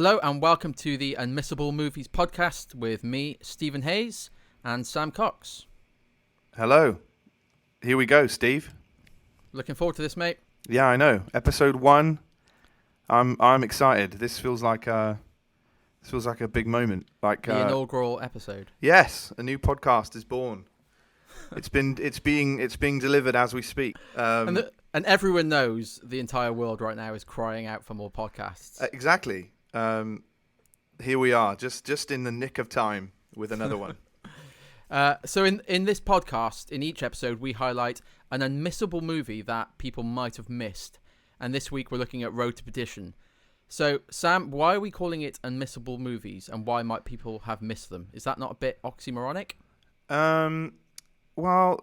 Hello and welcome to the Unmissable Movies podcast with me, Stephen Hayes, and Sam Cox. Hello. Here we go, Steve. Looking forward to this, mate. Yeah, I know. Episode 1. I'm excited. This feels like a big moment. Like the inaugural episode. Yes, a new podcast is born. It's being delivered as we speak. And everyone knows the entire world right now is crying out for more podcasts. Exactly. Here we are, just in the nick of time with another one. So in this podcast, in each episode, we highlight an unmissable movie that people might have missed. And this week, we're looking at Road to Perdition. So, Sam, why are we calling it unmissable movies, and why might people have missed them? Is that not a bit oxymoronic? Well,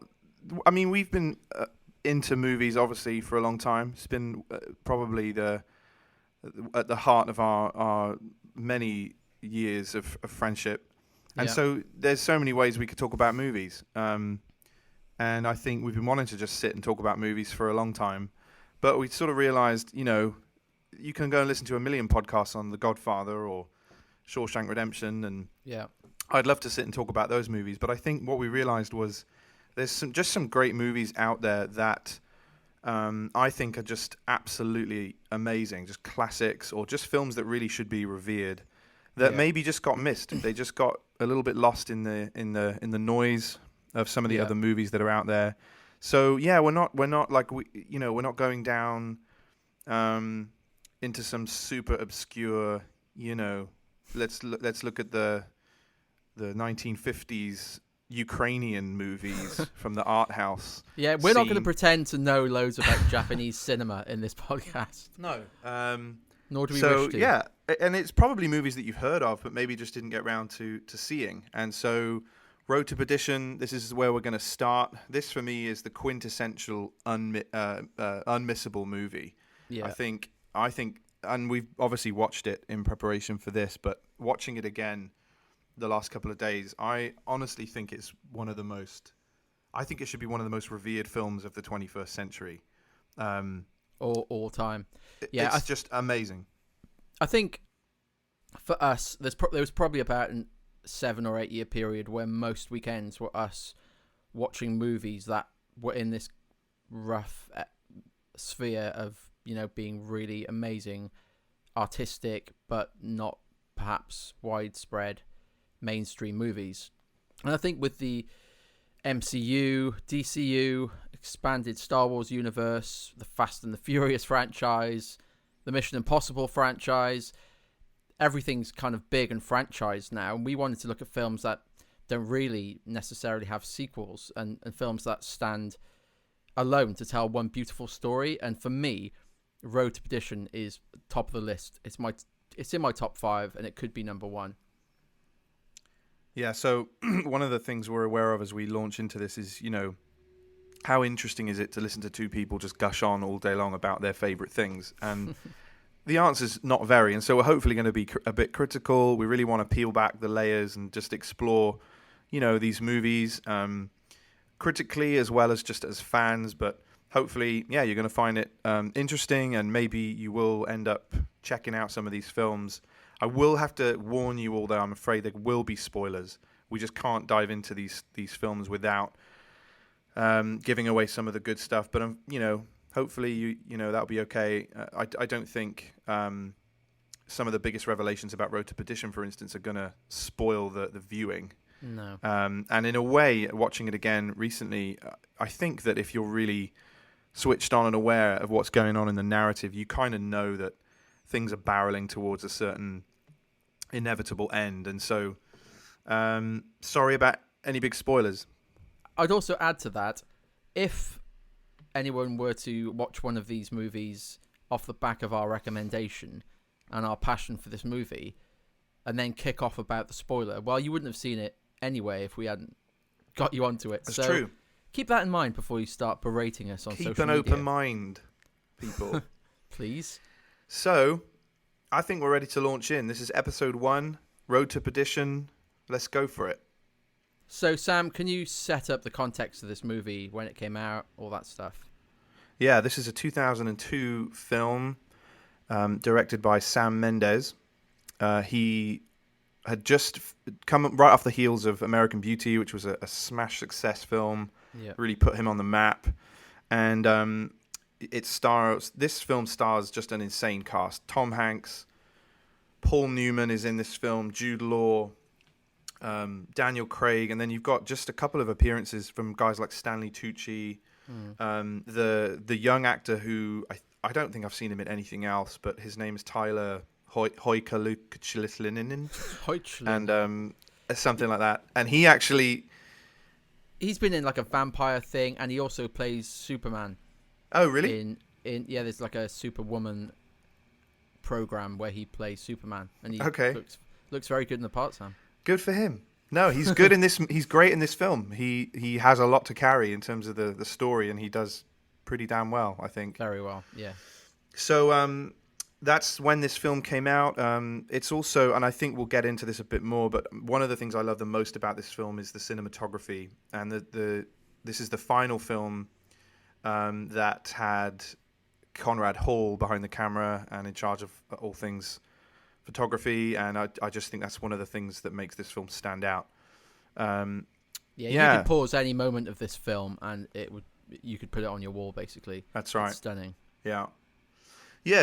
I mean, we've been into movies, obviously, for a long time. It's been probably at the heart of our many years of friendship. And so there's so many ways we could talk about movies. And I think we've been wanting to just sit and talk about movies for a long time. But we sort of realized, you can go and listen to a million podcasts on The Godfather or Shawshank Redemption. And I'd love to sit and talk about those movies. But I think what we realized was there's some great movies out there that I think are just absolutely amazing, just classics or just films that really should be revered that maybe just got missed. They just got a little bit lost in the noise of some of the other movies that are out there. So we're not like we're not going down into some super obscure, let's look at the 1950s Ukrainian movies from the art house. Yeah, we're not going to pretend to know loads about Japanese cinema in this podcast. No. Nor do we wish to. Yeah, and it's probably movies that you've heard of, but maybe just didn't get around to seeing. And so Road to Perdition, this is where we're going to start. This, for me, is the quintessential unmissable movie. Yeah. I think, and we've obviously watched it in preparation for this, but watching it again the last couple of days, I honestly think it's I think it should be one of the most revered films of the 21st century. All time. Yeah, it's just amazing. I think for us, there was probably about a 7 or 8 year period where most weekends were us watching movies that were in this rough sphere of, being really amazing, artistic, but not perhaps widespread mainstream movies. And I think with the MCU, DCU, expanded Star Wars universe, the Fast and the Furious franchise, the Mission Impossible franchise, everything's kind of big and franchised now. And we wanted to look at films that don't really necessarily have sequels and films that stand alone to tell one beautiful story. And for me, Road to Perdition is top of the list. It's in my top 5 and it could be number 1. Yeah, so one of the things we're aware of as we launch into this is, how interesting is it to listen to two people just gush on all day long about their favorite things? And the answer's not very. And so we're hopefully going to be a bit critical. We really want to peel back the layers and just explore, these movies critically as well as just as fans. But hopefully, you're going to find it interesting, and maybe you will end up checking out some of these films. I will have to warn you all, though, I'm afraid there will be spoilers. We just can't dive into these films without giving away some of the good stuff. But, hopefully, that'll be okay. I don't think some of the biggest revelations about Road to Perdition, for instance, are going to spoil the viewing. No. And in a way, watching it again recently, I think that if you're really switched on and aware of what's going on in the narrative, you kind of know that things are barreling towards a certain inevitable end. And so, sorry about any big spoilers. I'd also add to that, if anyone were to watch one of these movies off the back of our recommendation and our passion for this movie, and then kick off about the spoiler, well, you wouldn't have seen it anyway if we hadn't got you onto it. That's true. Keep that in mind before you start berating us on social media. Keep an open mind, people. Please. So, I think we're ready to launch in. This is episode 1, Road to Perdition. Let's go for it. So, Sam, can you set up the context of this movie, when it came out, all that stuff? Yeah, this is a 2002 film directed by Sam Mendes. He had just come right off the heels of American Beauty, which was a smash success film. Yeah. Really put him on the map. And this film stars just an insane cast. Tom Hanks, Paul Newman is in this film, Jude Law, Daniel Craig, and then you've got just a couple of appearances from guys like Stanley Tucci, the young actor who I don't think I've seen him in anything else, but his name is Tyler Hoykalukachlinen, and something like that. And he's been in like a vampire thing, and he also plays Superman. Oh, really? There's like a Superwoman program where he plays Superman, and he looks very good in the part, Sam. Good for him. No, he's good in this. He's great in this film. He has a lot to carry in terms of the story, and he does pretty damn well, I think. Very well, yeah. So that's when this film came out. It's also, and I think we'll get into this a bit more, but one of the things I love the most about this film is the cinematography, and this is the final film that had Conrad Hall behind the camera and in charge of all things photography, and I just think that's one of the things that makes this film stand out. You could pause any moment of this film and you could put it on your wall, basically. That's right. It's stunning. Yeah,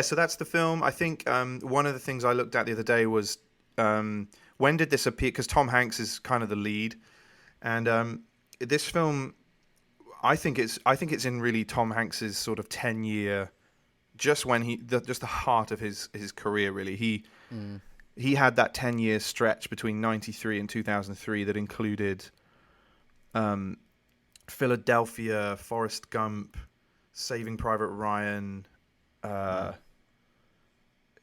so that's the film. I think one of the things I looked at the other day was when did this appear? Because Tom Hanks is kind of the lead, and this film, I think it's in really Tom Hanks's sort of 10-year, just when just the heart of his career, really. He had that 10-year stretch between 93 and 2003 that included Philadelphia, Forrest Gump, Saving Private Ryan.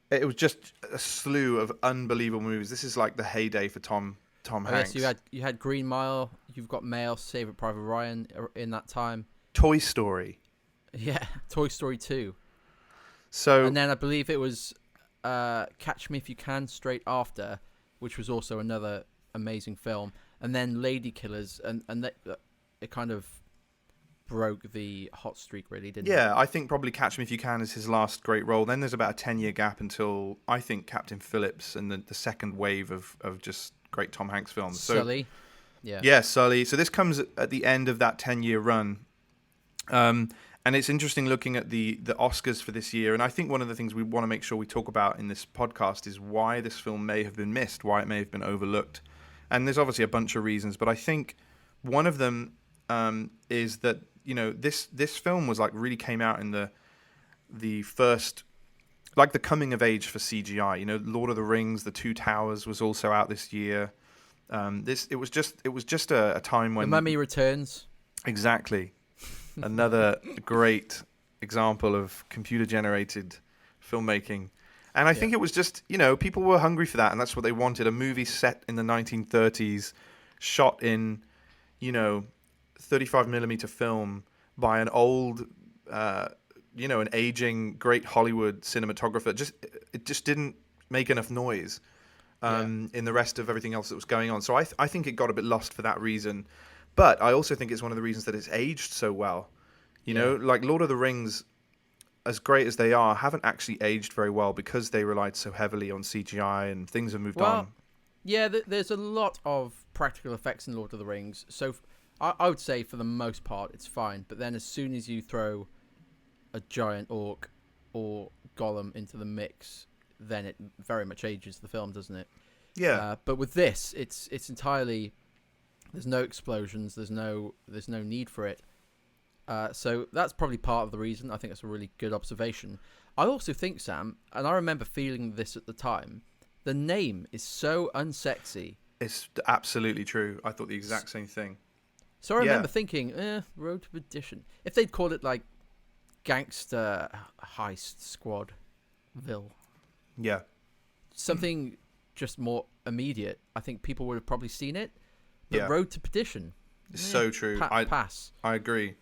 It was just a slew of unbelievable movies. This is like the heyday for Tom Hanks. Yes, you had Green Mile. You've got Mail, Saving Private Ryan in that time. Toy Story. Yeah, Toy Story 2. So, and then I believe it was Catch Me If You Can straight after, which was also another amazing film. And then Lady Killers, and it kind of broke the hot streak, really, didn't it? Yeah, I think probably Catch Me If You Can is his last great role. Then there's about a 10-year gap until, I think, Captain Phillips and the second wave of just great Tom Hanks films. Sully. Yeah, Sully. So this comes at the end of that 10-year run. And it's interesting looking at the Oscars for this year. And I think one of the things we want to make sure we talk about in this podcast is why this film may have been missed, why it may have been overlooked. And there's obviously a bunch of reasons, but I think one of them is that, you know, this film was like really came out in the first, like the coming of age for CGI. You know, Lord of the Rings, The Two Towers was also out this year. It was just a time when The Mummy Returns. Exactly. Another great example of computer-generated filmmaking. And I think it was just, you know, people were hungry for that, and that's what they wanted. A movie set in the 1930s, shot in, you know, 35mm film by an old, you know, an aging great Hollywood cinematographer. It just didn't make enough noise in the rest of everything else that was going on. So I think it got a bit lost for that reason. But I also think it's one of the reasons that it's aged so well. You know, like Lord of the Rings, as great as they are, haven't actually aged very well because they relied so heavily on CGI and things have moved on. Yeah, there's a lot of practical effects in Lord of the Rings. So I would say for the most part it's fine. But then as soon as you throw a giant orc or Gollum into the mix, then it very much ages the film, doesn't it? Yeah. But with this, it's entirely... There's no explosions. There's no need for it. So that's probably part of the reason. I think that's a really good observation. I also think, Sam, and I remember feeling this at the time, the name is so unsexy. It's absolutely true. I thought the exact same thing. So I remember thinking, Road to Perdition. If they'd called it like Gangster Heist Squadville. Yeah. Something just more immediate. I think people would have probably seen it. But Road to Perdition. It's so true. Pass. I agree.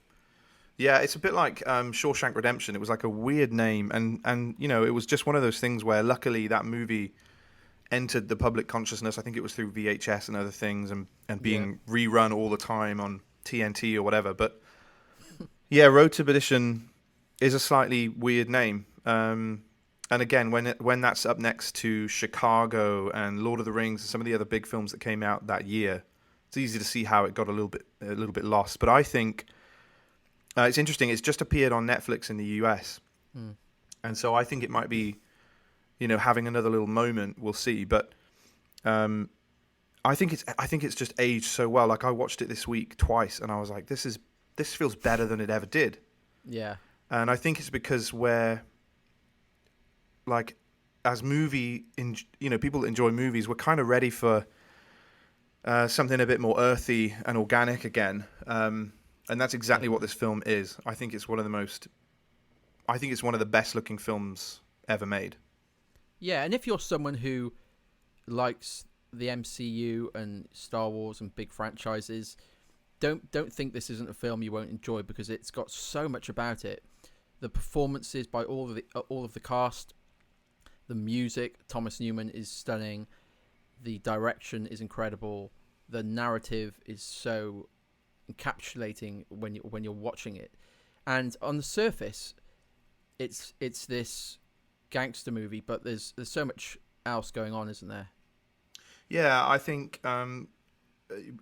Yeah, it's a bit like Shawshank Redemption. It was like a weird name. And you know, it was just one of those things where luckily that movie entered the public consciousness. I think it was through VHS and other things and being rerun all the time on TNT or whatever. But yeah, Road to Perdition is a slightly weird name. And again, when that's up next to Chicago and Lord of the Rings and some of the other big films that came out that year, it's easy to see how it got a little bit lost. But I think it's interesting. It's just appeared on Netflix in the US, and so I think it might be, having another little moment. We'll see. But I think it's just aged so well. Like, I watched it this week twice, and I was like, this feels better than it ever did. Yeah. And I think it's because like, as people that enjoy movies, we're kind of ready for something a bit more earthy and organic again. And that's exactly what this film is. I think it's one of the best looking films ever made. Yeah, and if you're someone who likes the MCU and Star Wars and big franchises, don't think this isn't a film you won't enjoy, because it's got so much about it. The performances by all of the cast, the music, Thomas Newman is stunning. The direction is incredible. The narrative is so encapsulating when you're watching it. And on the surface, it's this gangster movie, but there's so much else going on, isn't there? Yeah, I think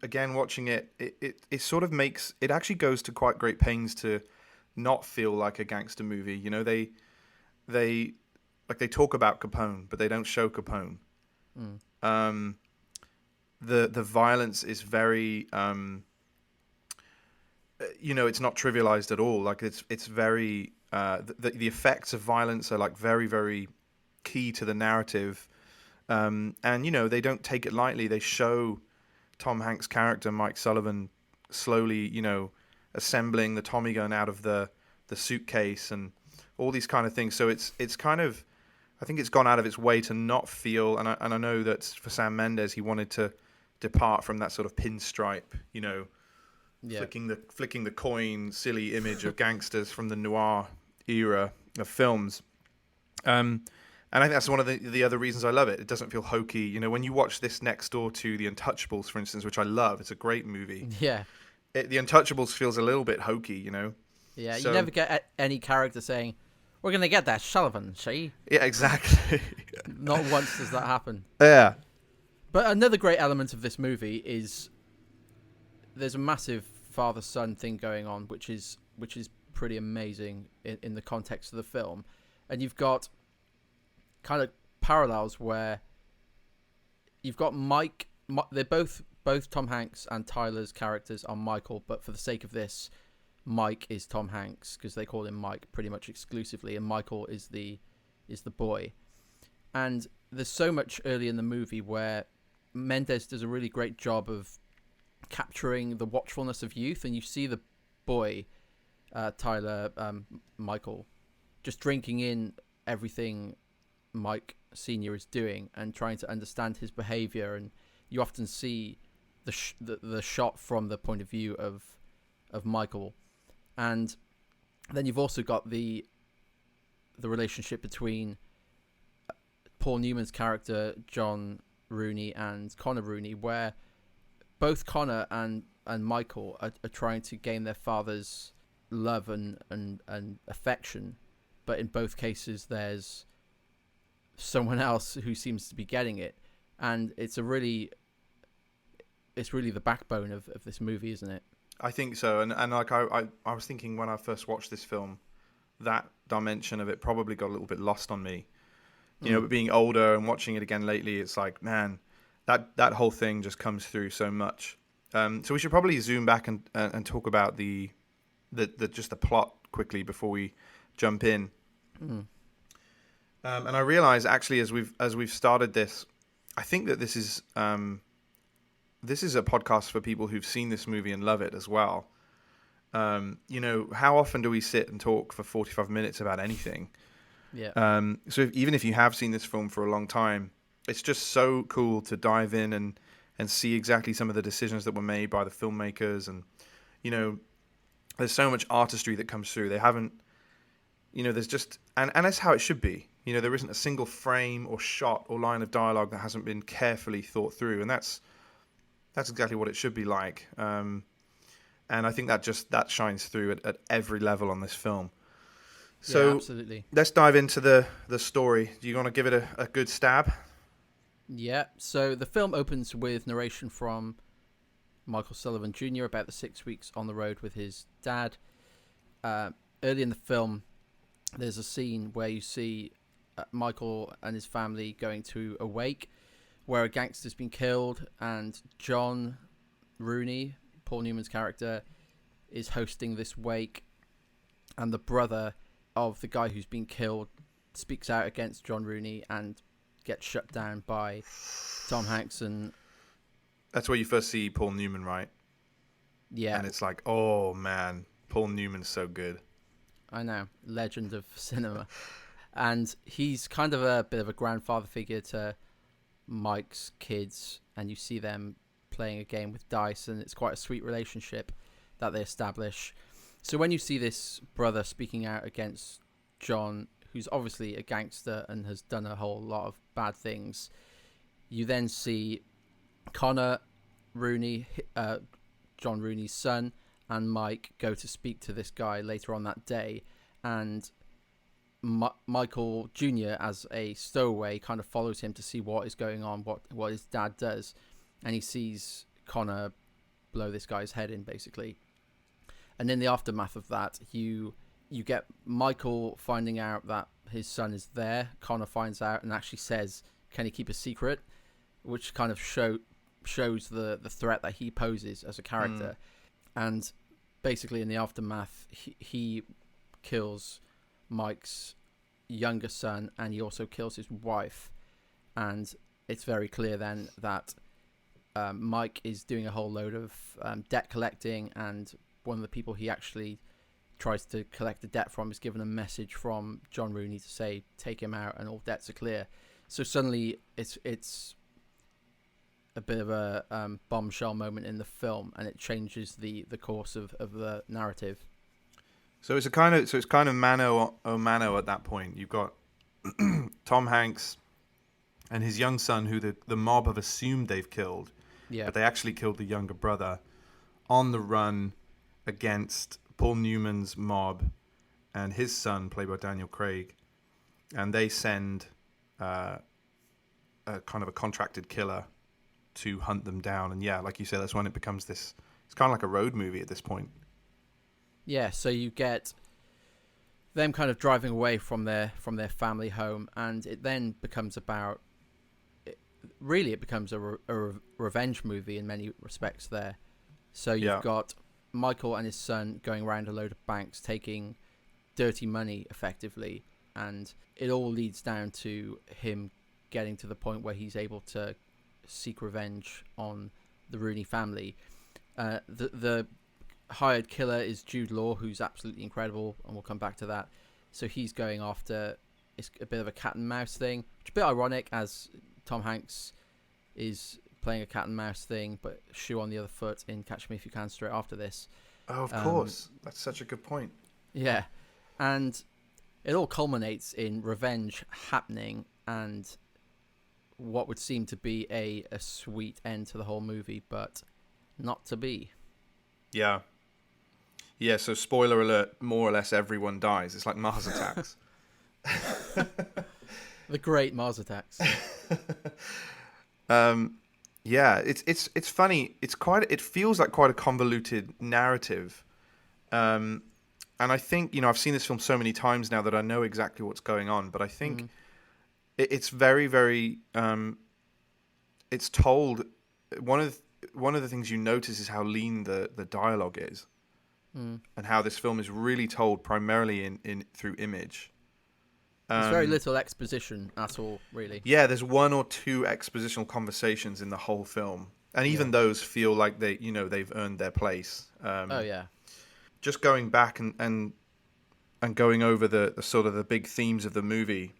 again, watching it sort of makes it actually goes to quite great pains to not feel like a gangster movie. They talk about Capone, but they don't show Capone. The violence is very it's not trivialized at all. Like, it's very the effects of violence are like very, very key to the narrative. And they don't take it lightly. They show Tom Hanks' character Mike Sullivan slowly assembling the Tommy gun out of the suitcase and all these kind of things. So it's kind of, I think it's gone out of its way to not feel, and I know that for Sam Mendes, he wanted to depart from that sort of pinstripe, flicking the coin, silly image of gangsters from the noir era of films. And I think that's one of the other reasons I love it. It doesn't feel hokey. When you watch this next door to The Untouchables, for instance, which I love, it's a great movie. Yeah. The Untouchables feels a little bit hokey, Yeah, So, you never get any character saying, "We're going to get that Sullivan, see?" Yeah, exactly. Not once does that happen. Yeah. But another great element of this movie is there's a massive father-son thing going on, which is pretty amazing in the context of the film. And you've got kind of parallels where you've got Mike. They're both Tom Hanks and Tyler's characters are Michael, but for the sake of this, Mike is Tom Hanks because they call him Mike pretty much exclusively, and Michael is the boy. And there's so much early in the movie where Mendes does a really great job of capturing the watchfulness of youth, and you see the boy, Tyler, Michael, just drinking in everything Mike Senior is doing and trying to understand his behavior. And you often see the shot from the point of view of Michael. And then you've also got the relationship between Paul Newman's character John Rooney and Connor Rooney, where both Connor and Michael are trying to gain their father's love and affection, but in both cases there's someone else who seems to be getting it, and it's really the backbone of this movie, isn't it? I think so, and like I was thinking when I first watched this film, that dimension of it probably got a little bit lost on me. But being older and watching it again lately, it's like, man, that whole thing just comes through so much. So we should probably zoom back and talk about the just the plot quickly before we jump in. And I realize actually as we've started this, I think that this is a podcast for people who've seen this movie and love it as well. How often do we sit and talk for 45 minutes about anything? Yeah. So even if you have seen this film for a long time, it's just so cool to dive in and see exactly some of the decisions that were made by the filmmakers. And, there's so much artistry that comes through. They haven't, there's just, and that's how it should be. There isn't a single frame or shot or line of dialogue that hasn't been carefully thought through. And that's exactly what it should be like. And I think that shines through at every level on this film. Yeah, So absolutely. let's dive into the story. Do you want to give it a good stab? Yeah. So the film opens with narration from Michael Sullivan Jr. about the 6 weeks on the road with his dad. Uh, Early in the film, there's a scene where you see Michael and his family going to a wake where a gangster's been killed, and John Rooney, Paul Newman's character, is hosting this wake, and the brother of the guy who's been killed speaks out against John Rooney and gets shut down by Tom Hanks and That's where you first see Paul Newman, right? yeah, And it's like, oh man, Paul Newman's so good. I know, legend of cinema. And he's kind of a bit of a grandfather figure to Mike's kids, and you see them playing a game with dice, and it's quite a sweet relationship that they establish. So when you see this brother speaking out against John, who's obviously a gangster and has done a whole lot of bad things, you then see Connor Rooney, John Rooney's son, and Mike go to speak to this guy later on that day, and Michael Jr. as a stowaway kind of follows him to see what is going on, what his dad does, and he sees Connor blow this guy's head in basically. And in the aftermath of that, you get Michael finding out that his son is there. Connor finds out and actually says, "Can he keep a secret?" Which kind of shows the threat that he poses as a character. And basically, in the aftermath, he kills Mike's younger son, and he also kills his wife. And it's very clear then that Mike is doing a whole load of debt collecting, and one of the people he actually tries to collect the debt from is given a message from John Rooney to say, take him out and all debts are clear. So suddenly it's a bit of a bombshell moment in the film, and it changes the course of the narrative. So it's kind of mano a mano at that point. You've got Tom Hanks and his young son, who the mob have assumed they've killed, Yeah. but they actually killed the younger brother, on the run against Paul Newman's mob and his son, played by Daniel Craig, and they send a kind of a contracted killer to hunt them down. And yeah, like you said, that's when it becomes this. It's kind of like a road movie at this point. Yeah, so you get them kind of driving away from their family home, and it then becomes about. It becomes a revenge movie in many respects there. So you've got Michael and his son going around a load of banks, taking dirty money effectively, and it all leads down to him getting to the point where he's able to seek revenge on the Rooney family. The hired killer is Jude Law, who's absolutely incredible, and we'll come back to that. So he's going after, it's a bit of a cat and mouse thing, which is a bit ironic as Tom Hanks is playing a cat and mouse thing, but shoe on the other foot in Catch Me If You Can straight after this. Oh, of course. That's such a good point. Yeah. And it all culminates in revenge happening and what would seem to be a sweet end to the whole movie, but not to be. Yeah. Yeah, so spoiler alert, more or less everyone dies. It's like Mars Attacks. The great Mars Attacks. Yeah, it's funny. It feels like quite a convoluted narrative. And I think, I've seen this film so many times now that I know exactly what's going on, but I think it's very, very it's told. One of the things you notice is how lean the dialogue is. And how this film is really told primarily in through image. There's very little exposition at all, really. Yeah, there's one or two expositional conversations in the whole film, and even those feel like they've earned their place. Oh yeah. Just going back and going over the sort of the big themes of the movie.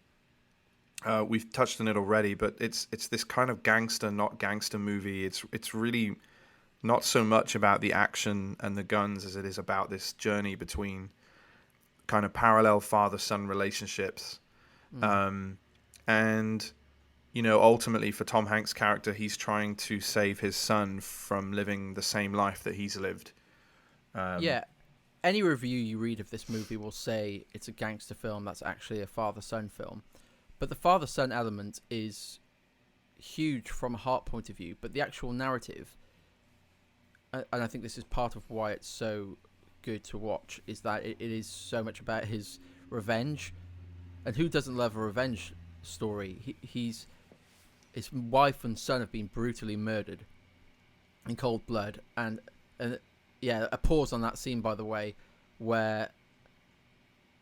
We've touched on it already, but it's this kind of gangster, not gangster movie. It's really not so much about the action and the guns as it is about this journey between kind of parallel father-son relationships. And, ultimately for Tom Hanks' character, he's trying to save his son from living the same life that he's lived. Yeah. any review you read of this movie will say it's a gangster film that's actually a father-son film. But the father-son element is huge from a heart point of view, but the actual narrative, and I think this is part of why it's so good to watch, is that it is so much about his revenge. And who doesn't love a revenge story? His wife and son have been brutally murdered in cold blood, and yeah, a pause on that scene, by the way, where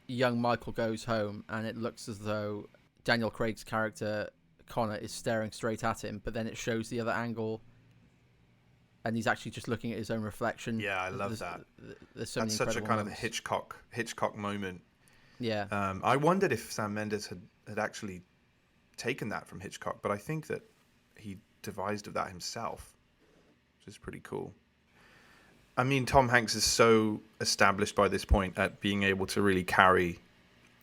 young Michael goes home and it looks as though Daniel Craig's character Connor is staring straight at him, but then it shows the other angle and he's actually just looking at his own reflection. Yeah, I love that. There's so That's many such a kind moments. of Hitchcock moment. Yeah. I wondered if Sam Mendes had actually taken that from Hitchcock, but I think that he devised of that himself, which is pretty cool. I mean, Tom Hanks is so established by this point at being able to really carry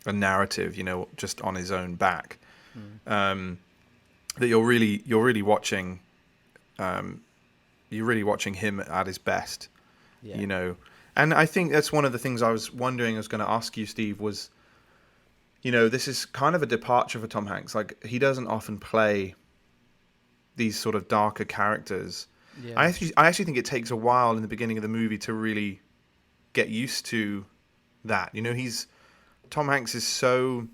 a narrative, just on his own back, that you're really watching, him at his best, Yeah. And I think that's one of the things I was going to ask you, Steve, was, this is kind of a departure for Tom Hanks. Like, he doesn't often play these sort of darker characters. Yeah. I actually think it takes a while in the beginning of the movie to really get used to that. Tom Hanks is so,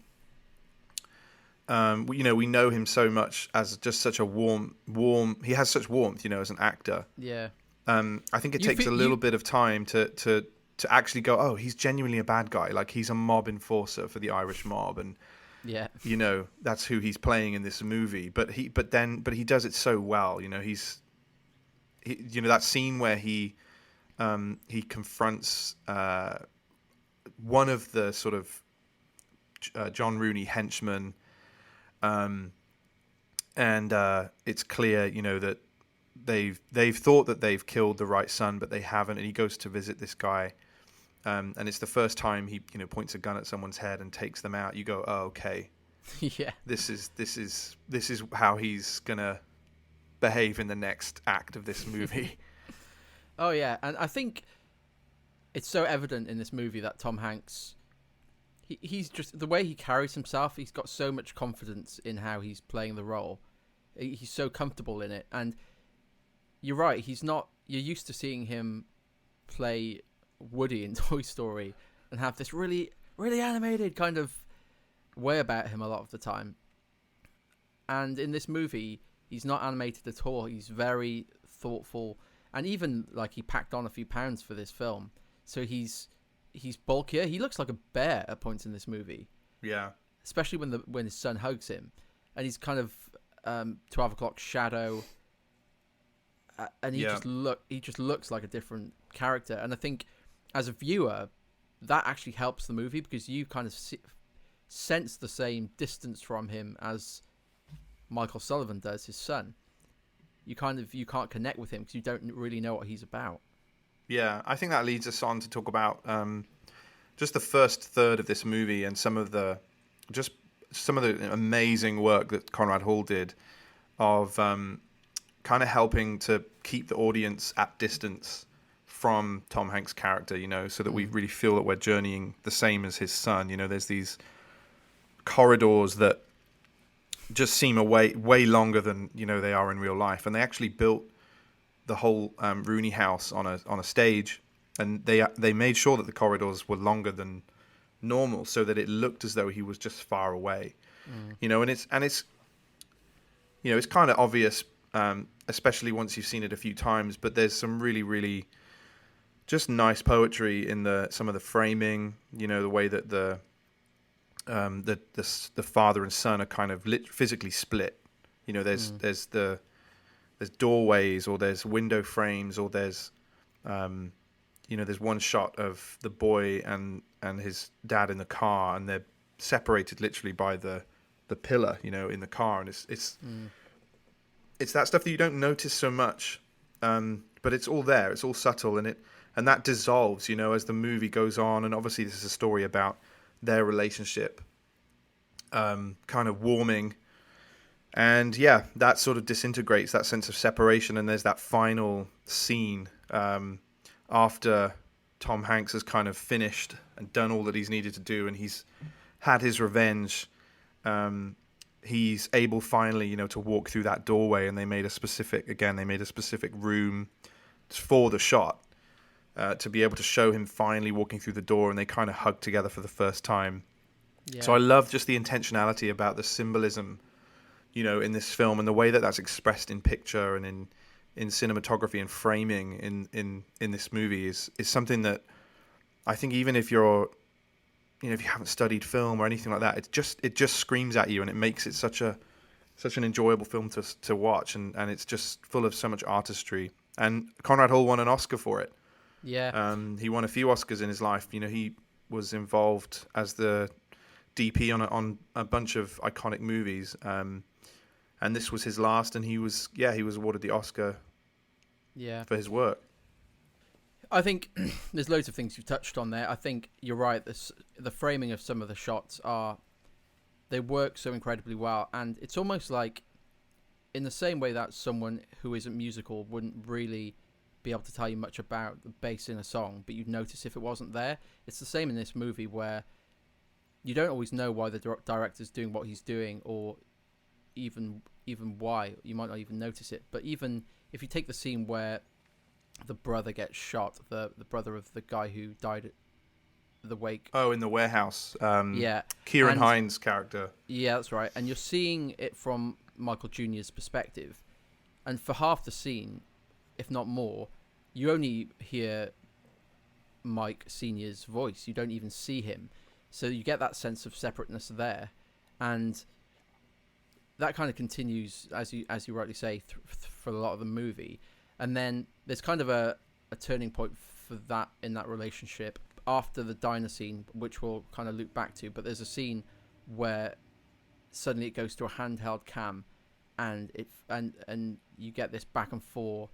we know him so much as just such a warm, he has such warmth, as an actor. Yeah. I think it takes a little bit of time to actually go, oh, he's genuinely a bad guy. Like, he's a mob enforcer for the Irish mob, and yeah, that's who he's playing in this movie. But he does it so well. That scene where he confronts one of the sort of John Rooney henchmen, and it's clear, that they've thought that they've killed the right son, but they haven't. And he goes to visit this guy, and it's the first time he points a gun at someone's head and takes them out. You go, oh, okay, yeah, this is how he's gonna behave in the next act of this movie. Oh yeah, and I think it's so evident in this movie that Tom Hanks, he's just the way he carries himself. He's got so much confidence in how he's playing the role. He's so comfortable in it, and you're right. He's not. You're used to seeing him play Woody in Toy Story and have this really, really animated kind of way about him a lot of the time. And in this movie, he's not animated at all. He's very thoughtful, and even like he packed on a few pounds for this film, so he's bulkier. He looks like a bear at points in this movie. Yeah, especially when his son hugs him, and he's kind of 12 o'clock shadow. And he just looks like a different character, and I think as a viewer that actually helps the movie because you kind of sense the same distance from him as Michael Sullivan does, his son. You can't connect with him because you don't really know what he's about. Yeah, I think that leads us on to talk about just the first third of this movie and some of the amazing work that Conrad Hall did of kind of helping to keep the audience at distance from Tom Hanks' character, so that we really feel that we're journeying the same as his son. There's these corridors that just seem way longer than they are in real life, and they actually built the whole Rooney house on a stage, and they made sure that the corridors were longer than normal so that it looked as though he was just far away. And it's kind of obvious, especially once you've seen it a few times, but there's some really, really just nice poetry in some of the framing, the way that the father and son are kind of physically split. There's doorways, or there's window frames, or there's there's one shot of the boy and his dad in the car, and they're separated literally by the pillar, in the car, and it's that stuff that you don't notice so much, but it's all there. It's all subtle, and that dissolves, as the movie goes on. And obviously, this is a story about their relationship, kind of warming, and that sort of disintegrates, that sense of separation. And there's that final scene after Tom Hanks has kind of finished and done all that he's needed to do, and he's had his revenge. He's able finally, to walk through that doorway, and they made a specific room for the shot to be able to show him finally walking through the door, and they kind of hug together for the first time. Yeah. So I love just the intentionality about the symbolism, in this film, and the way that that's expressed in picture and in cinematography and framing in this movie is something that I think even if you're, if you haven't studied film or anything like that, it just screams at you, and it makes it such an enjoyable film to watch, and it's just full of so much artistry. And Conrad Hall won an Oscar for it. Yeah. He won a few Oscars in his life. He was involved as the DP on a bunch of iconic movies. And this was his last, and he was awarded the Oscar for his work. I think there's loads of things you've touched on there. I think you're right. The framing of some of the shots they work so incredibly well, and it's almost like, in the same way that someone who isn't musical wouldn't really be able to tell you much about the bass in a song, but you'd notice if it wasn't there. It's the same in this movie, where you don't always know why the director's doing what he's doing, or even why. You might not even notice it. But even if you take the scene where the brother gets shot, the brother of the guy who died at the wake. Oh, in the warehouse. Yeah. Kieran Hines' character. Yeah, that's right. And you're seeing it from Michael Jr.'s perspective. And for half the scene, if not more, you only hear Mike Sr.'s voice. You don't even see him. So you get that sense of separateness there. And that kind of continues, as you rightly say, for a lot of the movie. And then there's kind of a turning point for that in that relationship after the diner scene, which we'll kind of loop back to. But there's a scene where suddenly it goes to a handheld cam, and you get this back and forth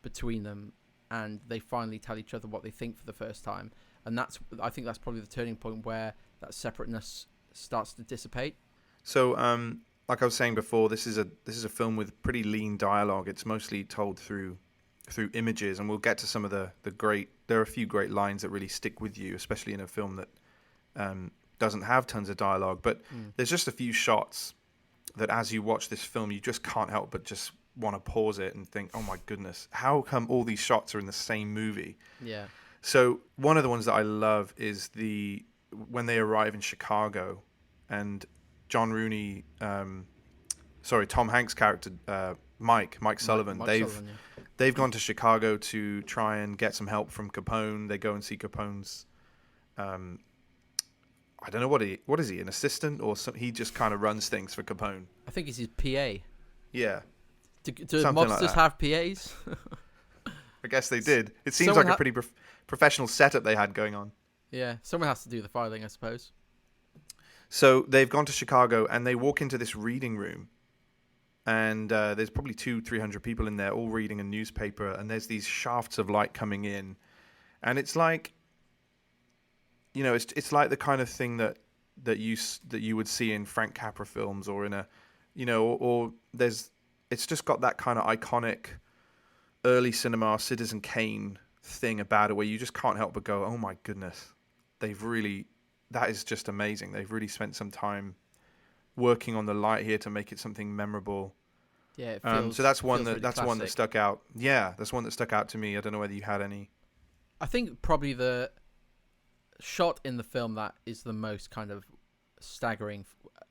between them, and they finally tell each other what they think for the first time. And I think that's probably the turning point where that separateness starts to dissipate. So, like I was saying before, this is a film with pretty lean dialogue. It's mostly told through images, and we'll get to some of the great. There are a few great lines that really stick with you, especially in a film that doesn't have tons of dialogue. But there's just a few shots that, as you watch this film, you just can't help but just want to pause it and think, "Oh my goodness, how come all these shots are in the same movie?" Yeah. So one of the ones that I love is when they arrive in Chicago, and Tom Hanks' character, Mike Sullivan. They've gone to Chicago to try and get some help from Capone. They go and see Capone's. I don't know what is he, an assistant or he just kind of runs things for Capone. I think it's his PA. Yeah. Do mobsters have PAs? I guess they did. It seems like a pretty professional setup they had going on. Yeah, someone has to do the filing, I suppose. So they've gone to Chicago, and they walk into this reading room, and there's probably 200-300 people in there, all reading a newspaper, and there's these shafts of light coming in, and it's like, it's like the kind of thing that you would see in Frank Capra films, or in it's just got that kind of iconic early cinema Citizen Kane thing about it, where you just can't help but go, "Oh my goodness, that is just amazing. They've really spent some time working on the light here to make it something memorable." Yeah, it feels, so that's one really one that stuck out. Yeah, that's one that stuck out to me. I don't know whether you had any. I think probably the shot in the film that is the most kind of staggering,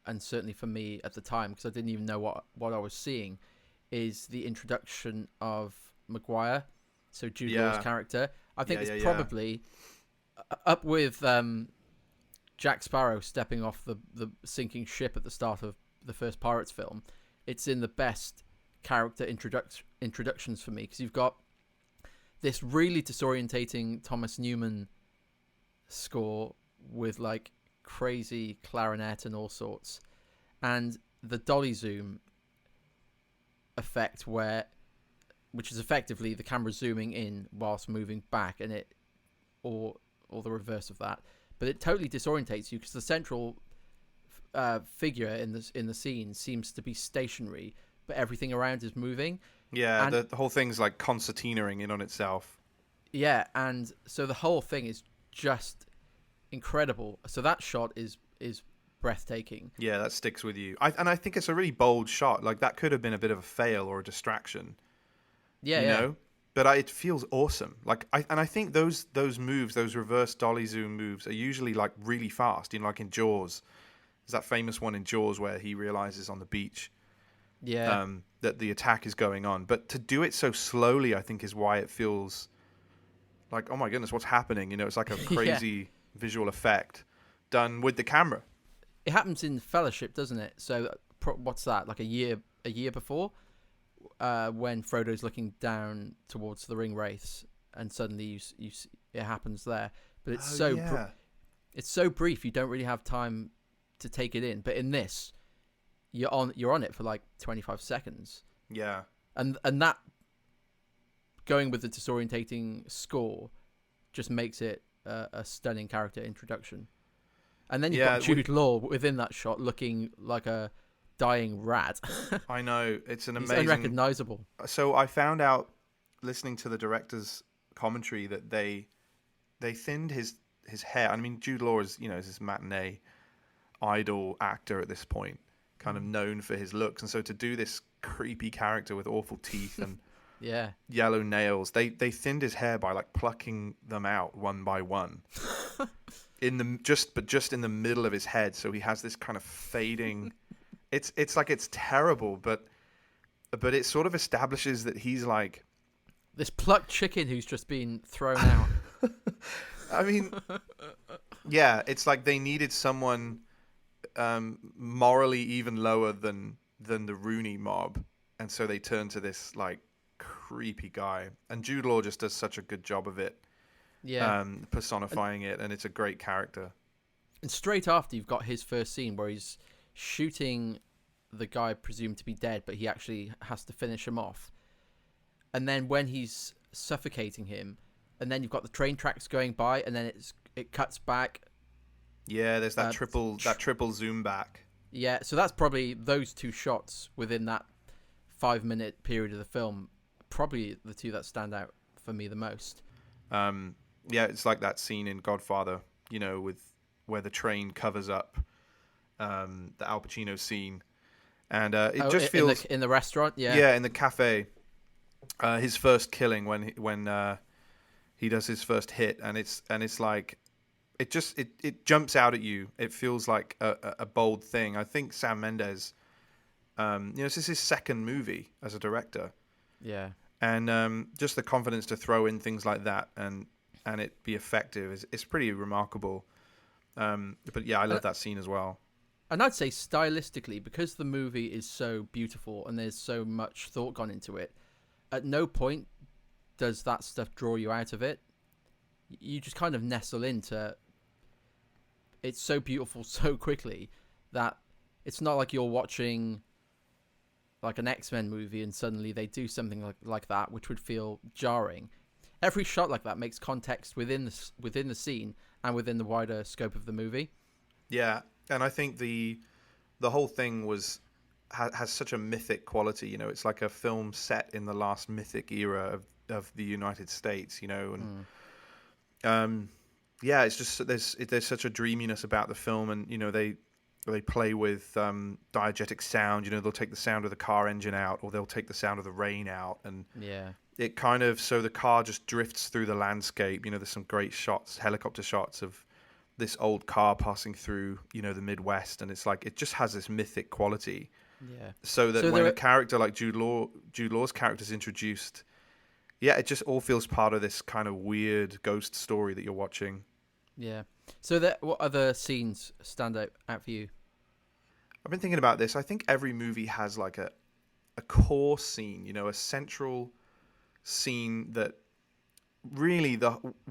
and certainly for me at the time, because I didn't even know what I was seeing, is the introduction of Maguire, so Jude Law's character. I think it's probably up with Jack Sparrow stepping off the sinking ship at the start of the first Pirates film. It's in the best character introductions for me, because you've got this really disorientating Thomas Newman score with like crazy clarinet and all sorts, and the dolly zoom effect which is effectively the camera zooming in whilst moving back, and or the reverse of that. But it totally disorientates you, because the central figure in the scene seems to be stationary, but everything around is moving. Yeah, and the whole thing's like concertinaing in on itself. Yeah, and so the whole thing is just incredible. So that shot is breathtaking. Yeah, that sticks with you. I think it's a really bold shot. Like that could have been a bit of a fail or a distraction, Yeah, you yeah. know. But it feels awesome. Like I think those moves, those reverse dolly zoom moves, are usually like really fast. You know, like in Jaws, there's that famous one in Jaws where he realizes on the beach Yeah. that the attack is going on. But to do it so slowly, I think, is why it feels like, oh my goodness, what's happening? You know, it's like a Yeah. crazy visual effect done with the camera. It happens in Fellowship, doesn't it? So what's that? Like a year before, when Frodo's looking down towards the ring wraiths, and suddenly it happens there. But it's Oh yeah, it's so brief. You don't really have time to take it in. But in this, you're on it for like 25 seconds, yeah, and that, going with the disorientating score, just makes it a stunning character introduction. And then you've got yeah. Jude Law within that shot, looking like a dying rat. I know it's an He's amazing. unrecognizable. So I found out listening to the director's commentary that they thinned his hair. I mean, Jude Law is is this matinee idol actor at this point, kind of known for his looks, and so to do this creepy character with awful teeth and Yeah. yellow nails, they thinned his hair by like plucking them out one by one in the just in the middle of his head, so he has this kind of fading. It's like it's terrible, but it sort of establishes that he's like. This plucked chicken who's just been thrown out. I mean, yeah, it's like they needed someone morally even lower than the Rooney mob, and so they turned to this like creepy guy. And Jude Law just does such a good job of it, Yeah. personifying it, and it's a great character. And straight after, you've got his first scene where he's shooting the guy presumed to be dead, but he actually has to finish him off. And then when he's suffocating him, and then you've got the train tracks going by, and then it cuts back. Yeah, there's that triple zoom back. Yeah, so that's probably those two shots within that 5 minute period of the film, probably the two that stand out for me the most. Yeah, it's like that scene in Godfather, with where the train covers up the Al Pacino scene, and it just feels in the restaurant. Yeah, yeah, in the cafe. His first killing when he does his first hit, and it's like it jumps out at you. It feels like a bold thing. I think Sam Mendes, this is his second movie as a director, yeah. and just the confidence to throw in things like that and it be effective is pretty remarkable. But yeah, I love that scene as well. And I'd say stylistically, because the movie is so beautiful and there's so much thought gone into it, at no point does that stuff draw you out of it. You just kind of nestle into. It's so beautiful so quickly that it's not like you're watching like an X-Men movie and suddenly they do something like that, which would feel jarring. Every shot like that makes context within the scene and within the wider scope of the movie. Yeah, and I think the whole thing has such a mythic quality. It's like a film set in the last mythic era of the United States. And yeah, it's just there's such a dreaminess about the film, and they play with diegetic sound. They'll take the sound of the car engine out, or they'll take the sound of the rain out, and Yeah. it kind of so the car just drifts through the landscape. There's some great shots, helicopter shots of this old car passing through the Midwest, and it's like it just has this mythic quality. Yeah. So that when a character like Jude Law's character is introduced, yeah, it just all feels part of this kind of weird ghost story that you're watching. Yeah. So what other scenes stand out for you? I've been thinking about this. I think every movie has like a core scene, a central scene that really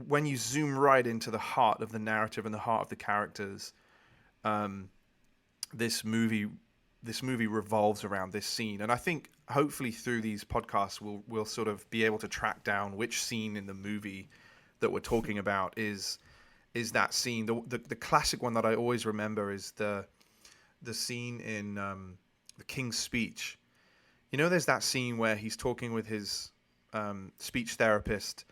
when you zoom right into the heart of the narrative and the heart of the characters, this movie revolves around this scene. And I think hopefully through these podcasts we'll sort of be able to track down which scene in the movie that we're talking about is that scene. The classic one that I always remember is the scene in the King's Speech. There's that scene where he's talking with his speech therapist,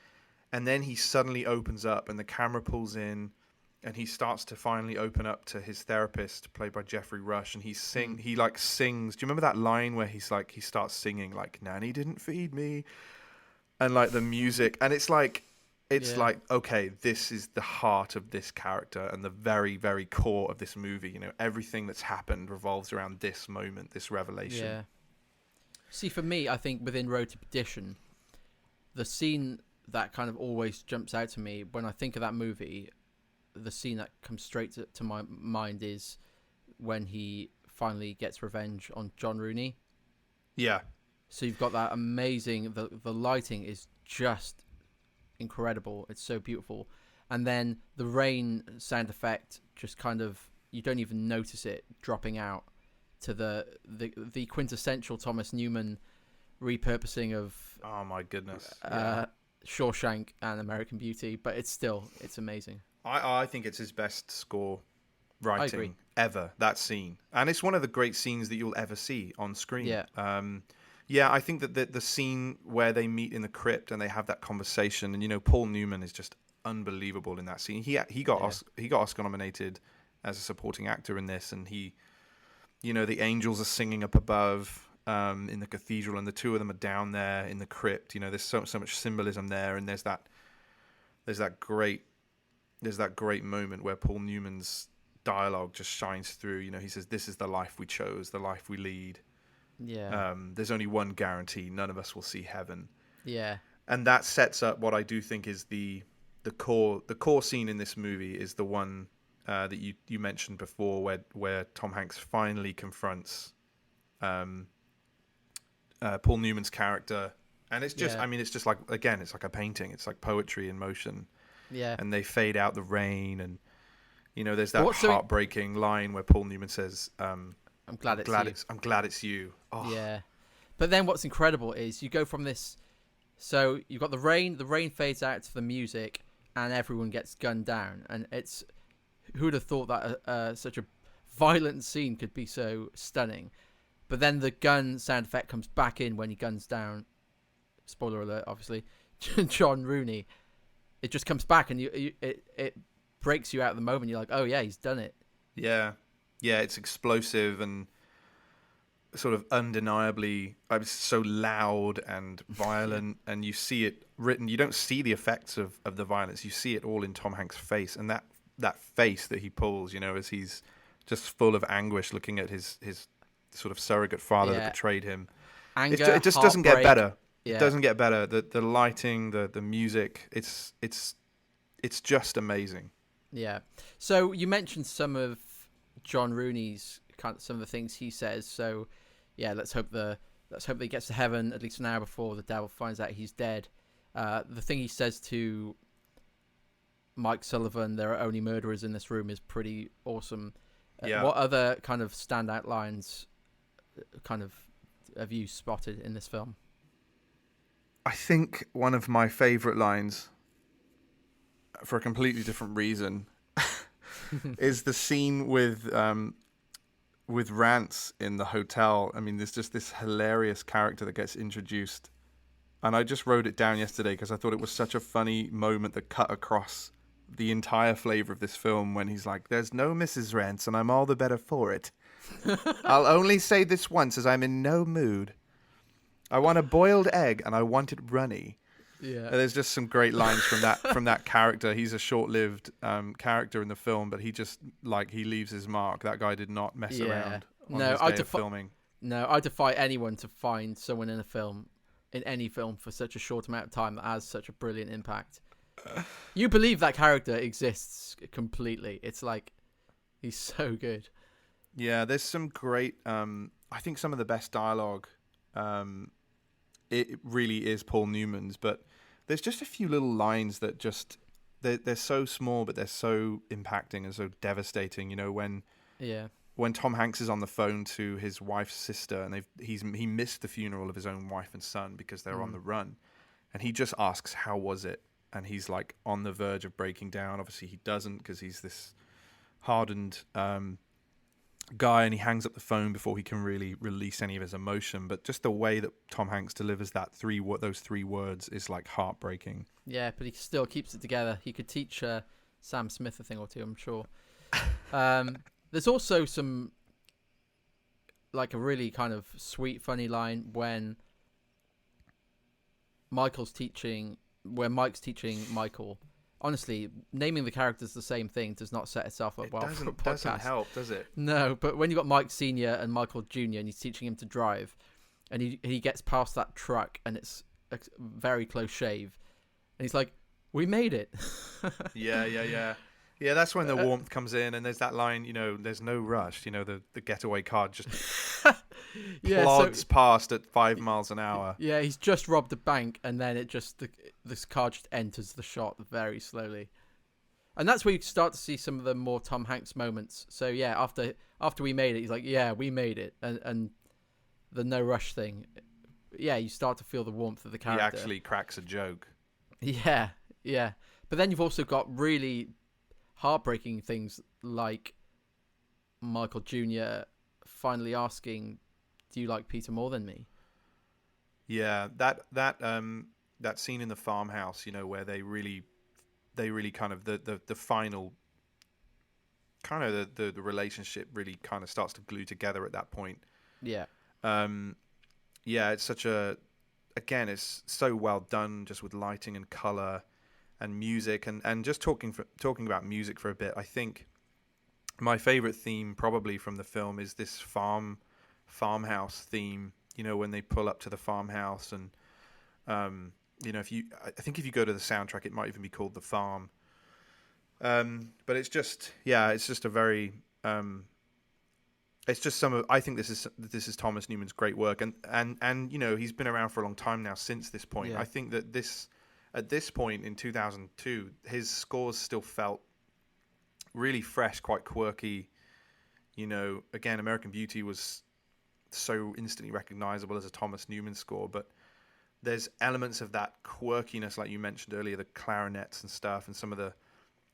and then he suddenly opens up, and the camera pulls in, and he starts to finally open up to his therapist, played by Jeffrey Rush, and he like sings. Do you remember that line where he starts singing like "Nanny didn't feed me," and like the music, and it's like okay, this is the heart of this character and the very, very core of this movie. You know, everything that's happened revolves around this moment, this revelation. Yeah. See, for me, I think within Road to Perdition, the scene that kind of always jumps out to me when I think of that movie, the scene that comes straight to my mind is when he finally gets revenge on John Rooney. Yeah. So you've got that amazing, the lighting is just incredible. It's so beautiful. And then the rain sound effect just kind of, you don't even notice it dropping out to the quintessential Thomas Newman repurposing of Oh my goodness. Shawshank and American Beauty, but it's amazing. I think it's his best score writing ever, that scene. And it's one of the great scenes that you'll ever see on screen. Yeah. I think that the scene where they meet in the crypt and they have that conversation, and, you know, Paul Newman is just unbelievable in that scene. He got Oscar nominated as a supporting actor in this, and he, you know, the angels are singing up above in the cathedral, and the two of them are down there in the crypt. You know, there's so much symbolism there, and there's that great moment where Paul Newman's dialogue just shines through. You know, he says, "This is the life we chose, the life we lead. Yeah. There's only one guarantee: none of us will see heaven." Yeah. And that sets up what I do think is the core scene in this movie is the one that you mentioned before, where Tom Hanks finally confronts Paul Newman's character, and it's just, I mean, it's just like, again, it's like a painting. It's like poetry in motion. Yeah. And they fade out the rain, and, you know, there's that heartbreaking line where Paul Newman says, I'm glad it's you. Oh. Yeah. But then what's incredible is you go from this, so you've got the rain fades out to the music, and everyone gets gunned down, and it's, who'd have thought that such a violent scene could be so stunning. But then the gun sound effect comes back in when he guns down, spoiler alert, obviously, John Rooney. It just comes back, and it breaks you out of the moment. You're like, oh yeah, he's done it. Yeah, it's explosive and sort of undeniably so loud and violent, and you see it written. You don't see the effects of the violence. You see it all in Tom Hanks' face, and that face that he pulls, you know, as he's just full of anguish looking at his sort of surrogate father that betrayed him. Anger, it just doesn't get better. Yeah. It doesn't get better. The lighting, the music, it's just amazing. Yeah. So you mentioned some of John Rooney's some of the things he says. So yeah, let's hope that he gets to heaven at least an hour before the devil finds out he's dead. The thing he says to Mike Sullivan, "There are only murderers in this room," is pretty awesome. What other kind of standout lines kind of have you spotted in this film? I think one of my favorite lines, for a completely different reason, is the scene with Rance in the hotel. I mean, there's just this hilarious character that gets introduced, and I just wrote it down yesterday because I thought it was such a funny moment that cut across the entire flavor of this film, when he's like, "There's no Mrs. Rance, and I'm all the better for it. I'll only say this once, as I'm in no mood. I want a boiled egg, and I want it runny." Yeah. And there's just some great lines from that character. He's a short-lived character in the film, but he just, like, he leaves his mark. That guy did not mess around on his day of filming. No, I defy anyone to find someone in any film for such a short amount of time that has such a brilliant impact. You believe that character exists completely. It's like, he's so good. Yeah, there's some great, I think some of the best dialogue, it really is Paul Newman's, but there's just a few little lines that just, they're so small, but they're so impacting and so devastating. You know, when Tom Hanks is on the phone to his wife's sister, and he missed the funeral of his own wife and son because they're on the run, and he just asks, "How was it?" And he's like on the verge of breaking down. Obviously he doesn't, because he's this hardened guy, and he hangs up the phone before he can really release any of his emotion. But just the way that Tom Hanks delivers those three words is like heartbreaking. Yeah, but he still keeps it together. He could teach Sam Smith a thing or two, I'm sure. There's also some, like, a really kind of sweet, funny line when Mike's teaching Michael. Honestly, naming the characters the same thing does not set itself up well for a podcast. Doesn't help, does it? No, but when you've got Mike Sr. and Michael Jr. and he's teaching him to drive, and he gets past that truck and it's a very close shave, and he's like, "We made it." Yeah. That's when the warmth comes in, and there's that line, there's no rush. The getaway car just plods past at 5 miles an hour. Yeah, he's just robbed a bank, and then this car just enters the shot very slowly, and that's where you start to see some of the more Tom Hanks moments. So yeah, after we made it, he's like, "Yeah, we made it," and the no rush thing. Yeah, you start to feel the warmth of the character. He actually cracks a joke. Yeah. But then you've also got really heartbreaking things like Michael Jr. finally asking, "Do you like Peter more than me?" Yeah, that scene in the farmhouse, where they really kind of the final kind of the relationship really kind of starts to glue together at that point. Yeah. It's it's so well done, just with lighting and color and music, and just talking about music for a bit. I think my favorite theme probably from the film is this farmhouse theme. When they pull up to the farmhouse, and if you go to the soundtrack, it might even be called The Farm. But it's just a very it's just I think this is Thomas Newman's great work, and he's been around for a long time now since this point. Yeah. I think that at this point in 2002, his scores still felt really fresh, quite quirky. Again, American Beauty was so instantly recognizable as a Thomas Newman score, but there's elements of that quirkiness, like you mentioned earlier, the clarinets and stuff, and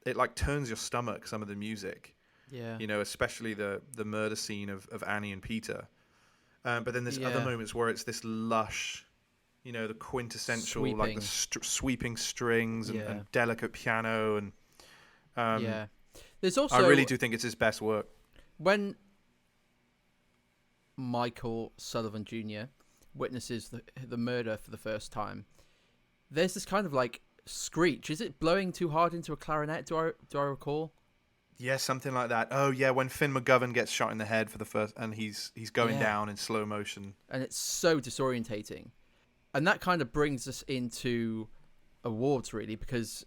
it like turns your stomach, some of the music. Yeah. Especially the murder scene of Annie and Peter. But then there's other moments where it's this lush, the quintessential, sweeping. like the sweeping strings and delicate piano. And there's also, I really do think it's his best work. When Michael Sullivan Jr. witnesses the murder for the first time, there's this kind of like screech. Is it blowing too hard into a clarinet? Do I recall? Yeah, something like that. Oh yeah, when Finn McGovern gets shot in the head for the first, and he's going down in slow motion, and it's so disorientating, and that kind of brings us into awards really, because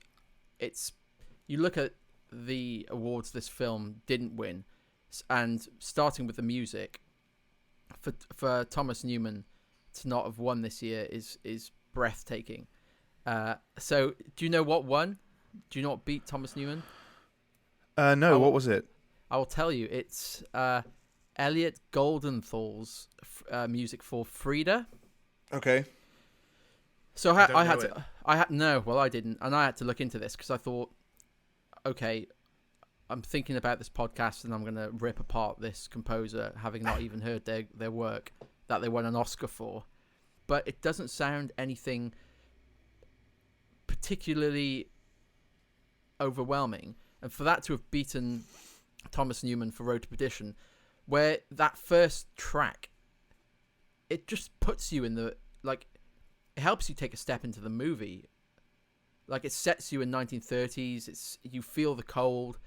you look at the awards this film didn't win, and starting with the music, for Thomas Newman to not have won this year is breathtaking. So do you know what won? Do you know what beat Thomas Newman? No, what was it? I will tell you. It's Elliot Goldenthal's music for Frida. Okay. So I didn't, and I had to look into this because I thought, okay, I'm thinking about this podcast and I'm going to rip apart this composer, having not even heard their work that they won an Oscar for. But it doesn't sound anything particularly overwhelming. And for that to have beaten Thomas Newman for Road to Perdition, where that first track, it just puts you in the, like, it helps you take a step into the movie. Like, it sets you in 1930s. You feel the cold,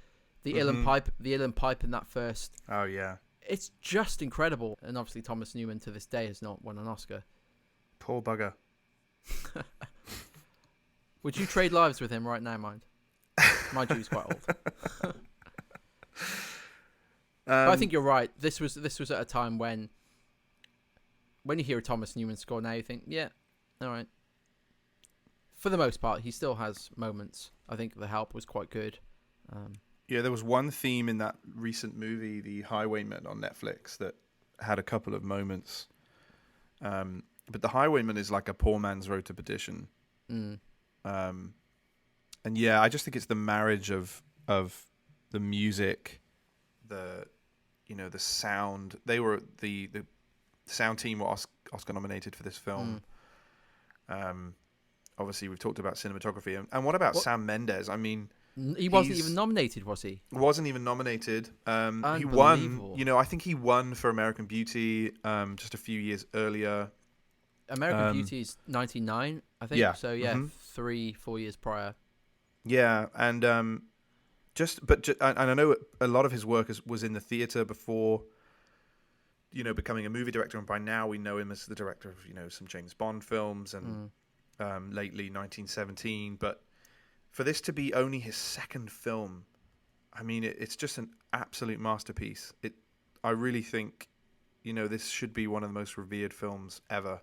the uilleann pipe in that first. Oh yeah. It's just incredible. And obviously Thomas Newman to this day has not won an Oscar. Poor bugger. Would you trade lives with him right now, mind? Mind you, he's quite old. But I think you're right. This was at a time when you hear a Thomas Newman score now, you think, yeah, all right. For the most part, he still has moments. I think The Help was quite good. Yeah, there was one theme in that recent movie, The Highwayman, on Netflix, that had a couple of moments. But The Highwayman is like a poor man's Road to Perdition. And yeah, I just think it's the marriage of the music, the the sound. They were the sound team were Oscar nominated for this film. Obviously, we've talked about cinematography, and what about Sam Mendes? I mean, He wasn't even nominated, was he? Wasn't even nominated. He won. I think he won for American Beauty just a few years earlier. American Beauty is 99, I think. Yeah. So 3-4 years prior. Yeah, and and I know a lot of his work was in the theater before, becoming a movie director, and by now we know him as the director of some James Bond films and lately 1917. But for this to be only his second film, I mean, it's just an absolute masterpiece. I really think, this should be one of the most revered films ever.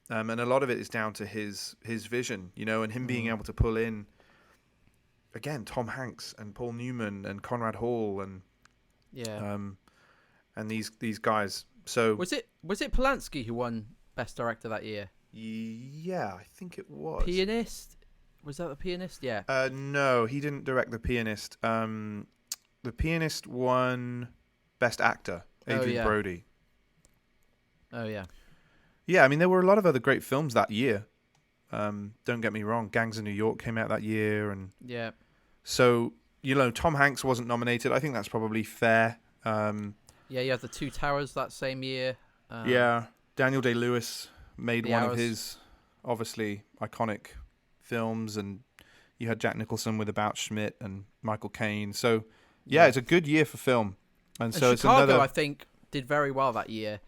And a lot of it is down to his vision, and him being able to pull in, again, Tom Hanks and Paul Newman and Conrad Hall and these guys. So was it Polanski who won Best Director that year? Yeah, I think it was. Pianist? Was that The Pianist? Yeah. No, he didn't direct The Pianist. The Pianist won Best Actor, Adrian Brody. Oh, yeah. Yeah, I mean, there were a lot of other great films that year. Don't get me wrong. Gangs of New York came out that year. And yeah. So, Tom Hanks wasn't nominated. I think that's probably fair. You had The Two Towers that same year. Daniel Day-Lewis made one Hours. of his, obviously, iconic films. And you had Jack Nicholson with About Schmidt and Michael Caine. So, it's a good year for film. And so Chicago, I think, did very well that year.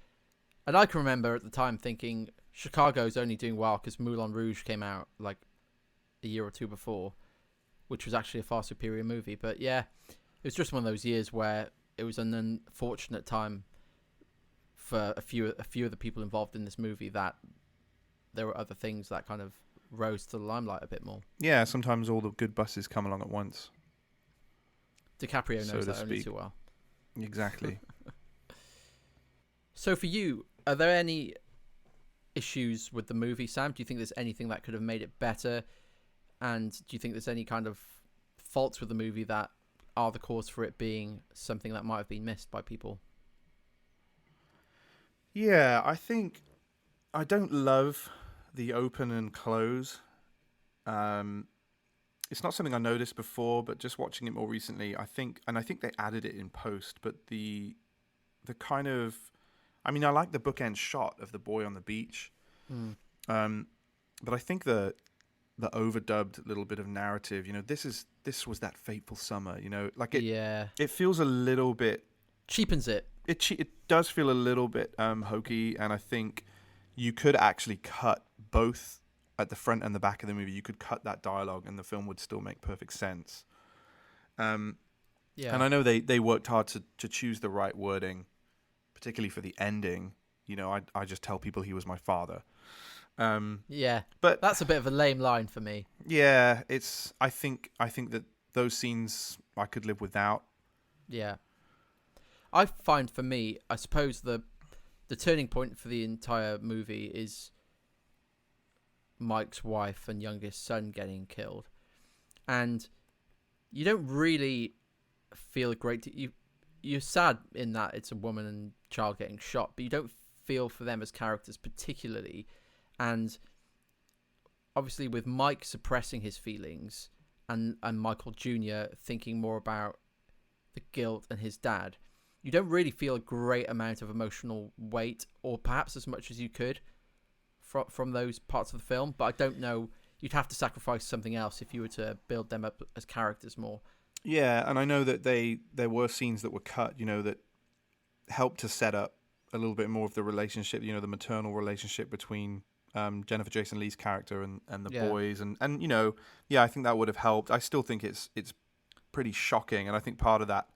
And I can remember at the time thinking Chicago's only doing well because Moulin Rouge came out like a year or two before, which was actually a far superior movie. But yeah, it was just one of those years where it was an unfortunate time for a few of the people involved in this movie that there were other things that kind of rose to the limelight a bit more. Yeah, sometimes all the good buses come along at once. DiCaprio knows that only too well. Exactly. So for you, are there any issues with the movie, Sam? Do you think there's anything that could have made it better? And do you think there's any kind of faults with the movie that are the cause for it being something that might have been missed by people? Yeah, I think I don't love the open and close. It's not something I noticed before, but just watching it more recently, I think they added it in post, but the kind of, I mean, I like the bookend shot of the boy on the beach, but I think the overdubbed little bit of narrative, this was that fateful summer, it feels a little bit cheapens it. It does feel a little bit hokey, and I think you could actually cut both at the front and the back of the movie. You could cut that dialogue, and the film would still make perfect sense. And I know they worked hard to choose the right wording, particularly for the ending. I just tell people he was my father. But that's a bit of a lame line for me. Yeah, I think that those scenes I could live without. Yeah. I find for me, I suppose the turning point for the entire movie is Mike's wife and youngest son getting killed. And you don't really feel great. You're sad in that it's a woman and child getting shot, but you don't feel for them as characters particularly. And obviously with Mike suppressing his feelings and Michael Jr. thinking more about the guilt and his dad, you don't really feel a great amount of emotional weight, or perhaps as much as you could from those parts of the film. But I don't know, you'd have to sacrifice something else if you were to build them up as characters more. Yeah, and I know that there were scenes that were cut, that helped to set up a little bit more of the relationship, the maternal relationship between Jennifer Jason Leigh's character and the boys, and I think that would have helped. I still think it's pretty shocking, and I think part of that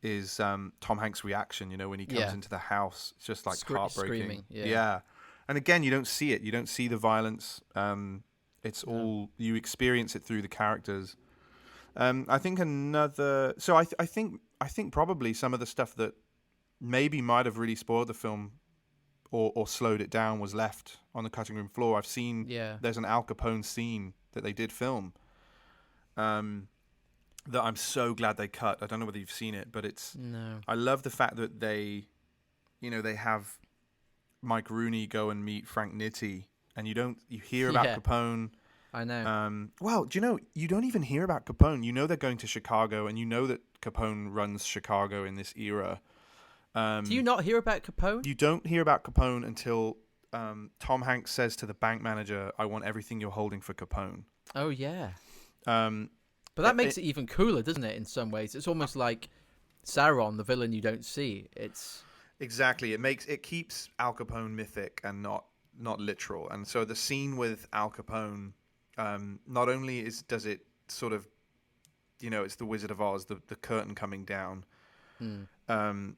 is Tom Hanks' reaction, when he comes into the house. It's just like heartbreaking. Screaming, and again, you don't see it. You don't see the violence. It's all, you experience it through the characters. I think I think probably some of the stuff that maybe might have really spoiled the film or slowed it down was left on the cutting room floor. I've seen there's an Al Capone scene that they did film. that I'm so glad they cut. I don't know whether you've seen it, but No. I love the fact that they have Mike Rooney go and meet Frank Nitti, and you hear about Yeah, Capone. I know. Well, do you know, you don't even hear about Capone. You know they're going to Chicago, and you know that Capone runs Chicago in this era. Do you not hear about Capone? You don't hear about Capone until Tom Hanks says to the bank manager, "I want everything you're holding for Capone." Oh yeah. Um, But that makes it even cooler, doesn't it? In some ways, it's almost like Sauron, the villain you don't see. It's Exactly. It keeps Al Capone mythic and not literal. And so the scene with Al Capone, not only does it sort of, it's the Wizard of Oz, the curtain coming down mm,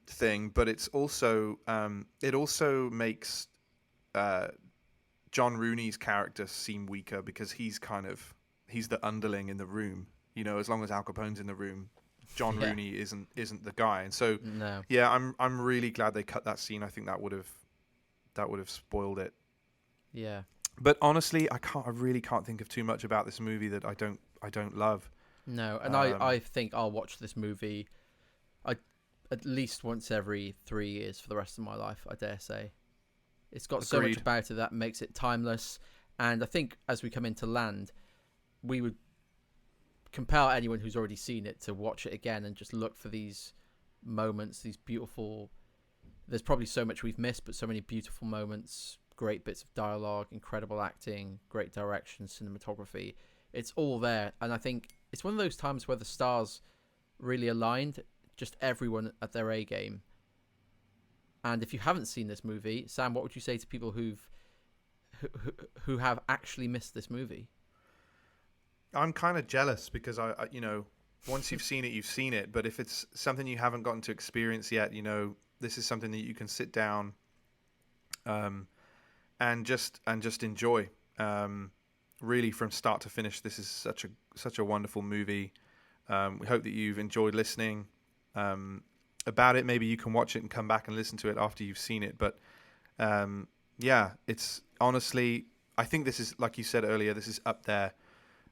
thing, but it also makes John Rooney's character seem weaker because he's the underling in the room. As long as Al Capone's in the room, John yeah. Rooney isn't the guy. And so No. yeah, I'm really glad they cut that scene. I think that would have spoiled it. Yeah. But honestly, I really can't think of too much about this movie that I don't love. No. And I think I'll watch this movie at least once every 3 years for the rest of my life, I dare say. It's got so much Agreed. about it that makes it timeless. And I think as we come into Land, we would compel anyone who's already seen it to watch it again and just look for these moments, these beautiful... There's probably so much we've missed, but so many beautiful moments, great bits of dialogue, incredible acting, great direction, cinematography. It's all there. And I think it's one of those times where the stars really aligned, just everyone at their A game. And if you haven't seen this movie, Sam, what would you say to people who have actually missed this movie? I'm kind of jealous because I once you've seen it, you've seen it. But if it's something you haven't gotten to experience yet, this is something that you can sit down, and just enjoy. Really, from start to finish, this is such a wonderful movie. We hope that you've enjoyed listening about it. Maybe you can watch it and come back and listen to it after you've seen it. But yeah, it's honestly, I think this is, like you said earlier, this is up there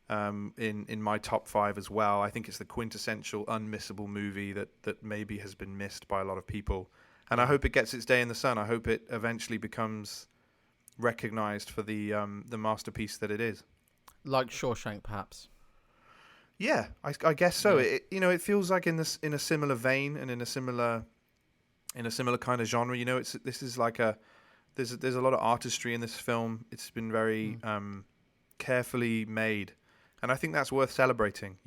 in my top 5 as well. I think it's the quintessential unmissable movie that maybe has been missed by a lot of people. And I hope it gets its day in the sun. I hope it eventually becomes recognized for the masterpiece that it is. Like Shawshank, perhaps. Yeah, I guess so. Yeah. It feels like in a similar vein and in a similar kind of genre. This is like there's a lot of artistry in this film. It's been very carefully made, and I think that's worth celebrating.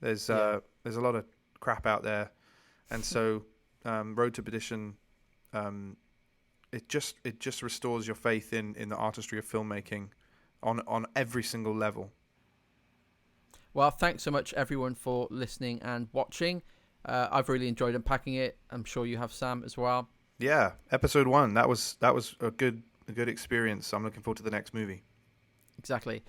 There's a lot of crap out there, and so Road to Perdition, it just restores your faith in the artistry of filmmaking on every single level. Well, thanks so much, everyone, for listening and watching. I've really enjoyed unpacking it. I'm sure you have, Sam, as well. Yeah, episode 1. That was a good experience. I'm looking forward to the next movie. Exactly.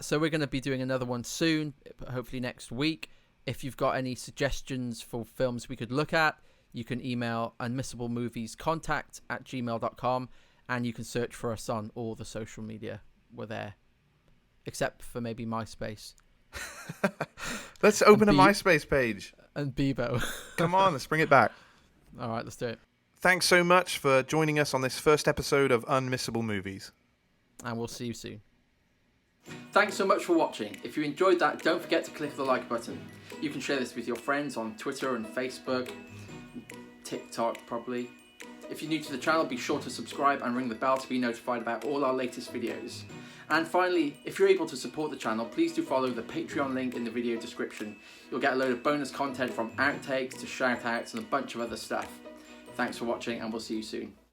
So we're going to be doing another one soon, hopefully next week. If you've got any suggestions for films we could look at, you can email unmissablemoviescontact@gmail.com, and you can search for us on all the social media. We're there, except for maybe MySpace. Let's open a MySpace page. And Bebo. Come on, let's bring it back. All right, let's do it. Thanks so much for joining us on this first episode of Unmissable Movies. And we'll see you soon. Thanks so much for watching. If you enjoyed that, don't forget to click the like button. You can share this with your friends on Twitter and Facebook, TikTok probably. If you're new to the channel, be sure to subscribe and ring the bell to be notified about all our latest videos. And finally, if you're able to support the channel, please do follow the Patreon link in the video description. You'll get a load of bonus content from outtakes to shoutouts and a bunch of other stuff. Thanks for watching, and we'll see you soon.